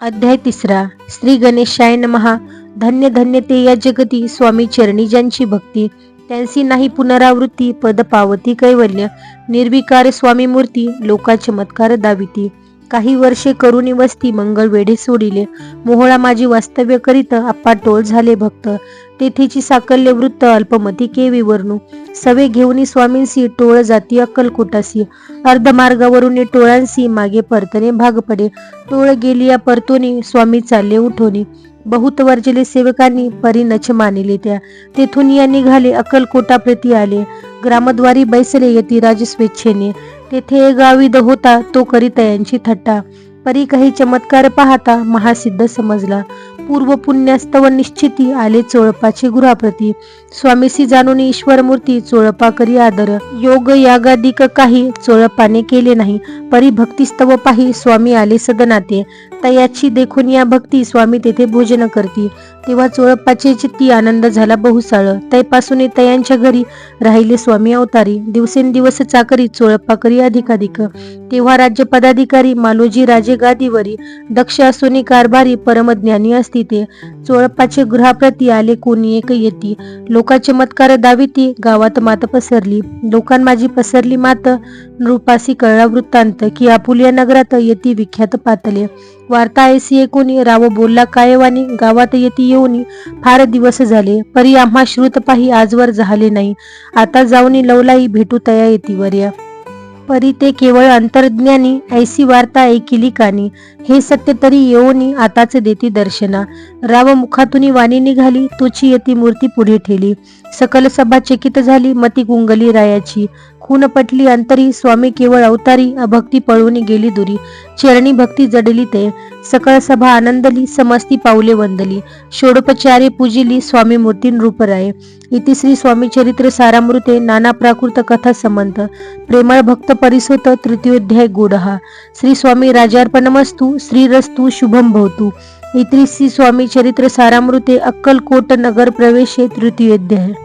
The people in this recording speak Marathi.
अध्याय 3. श्री गणेशाय नमः. धन्य धन्य ते या जगती स्वामी चरणी ज्यांची भक्ती, त्यांची नाही पुनरावृत्ती, पद पावती कैवल्य. निर्विकार स्वामी मूर्ती, लोका चमत्कार दाविती. काही वर्षे करुणी वस्ती, मंगळ वेढे सोडिले. मोहळा माझी वास्तव्य करीत, आप्पा टोळ झाले भक्त. तेथेची साकल्य वृत्त, अल्पमती केवी वर्णू. सवे घेऊनी स्वामींसी, टोळ जाती अक्कलकोटासी. अर्धमार्गावरून टोळांसी, मागे परतणे भाग पडे. टोळ गेली या परतोनी, स्वामी चालले उठोनी. बहुत वर्जले सेवकांनी, परी नच मानिले त्या. तेथून या निघाले, अक्कलकोटा प्रती आले. ग्रामद्वारी बैसले, यतिराज स्वेच्छेने. तेथे एक गाविद होता, तो करीत यांची थट्टा. परी काही चमत्कार पाहता, महासिद्ध समजला. पूर्व पुण्यास्तव निश्चिती, आले चोळपाचे गृहाप्रती. स्वामीसी जाणून ईश्वर मूर्ती, चोळपा करी आदर. योग यागादिक काही, चोळपाने केले नाही. परी भक्तिस्तव पाही, स्वामी आले सदनाते. तयाची देखून या भक्ती, स्वामी तेथे भोजन करती. तेव्हा चोळपाचे चित्ती, आनंद झाला बहुसाळ. तैपासून तयांच्या घरी, राहिले स्वामी अवतारी. दिवसेंदिवस चाकरी, चोळपा करी अधिकाधिक. तेव्हा राज्य पदाधिकारी, मालोजी राजे गादीवरी. दक्ष असोनी कारभारी, परमज्ञानी असती ते. चोळपाचे गृहाप्रती, आले कोणी एक येती. लोका चमत्कार दाविती, गावात मात पसरली. लोकां माझी पसरली मात, नृपासी कळला वृत्तांत. की आपुलिया नगरात, येती विख्यात पातले. वार्ता ऐसी ऐकूनी, राव बोलला कायवानी. गावात येती येऊनी, फार दिवस झाले. परी आम्हा श्रुत पाही, आजवर झाले नाही. आता जाऊनी लवलाई, भेटू तया येती वर्या. परी ते केवळ अंतर्ज्ञानी, ऐसी वार्ता ऐकिली कानी. हे सत्य तरी येऊनी, आताच देती दर्शना. राव मुखातून वाणी निघाली, तुची येती मूर्ती पुढे ठेली. सकल सभा चकित झाली, मती गुंगली रायाची. खून पटली अंतरी, स्वामी केवळ अवतारी. अभक्ती पळून गेली दुरी, चरणी भक्ती जडली ते. सकळ सभा आनंदली, समस्ती पाऊले वंदली. षोडोपचारे पूजिली, स्वामी मूर्ती नृपराय. इति श्री स्वामी चरित्र सारामृते, नाना प्राकृत कथा समंत. प्रेमळ भक्त परिसोत, तृतीयोध्याय गूढहा. श्री स्वामी राजार्पणमस्तु. श्रीरस्तु शुभम भवतु. इति श्री स्वामी चरित्र सारामृते, अक्कलकोट नगर प्रवेशे, तृतीयोध्याय.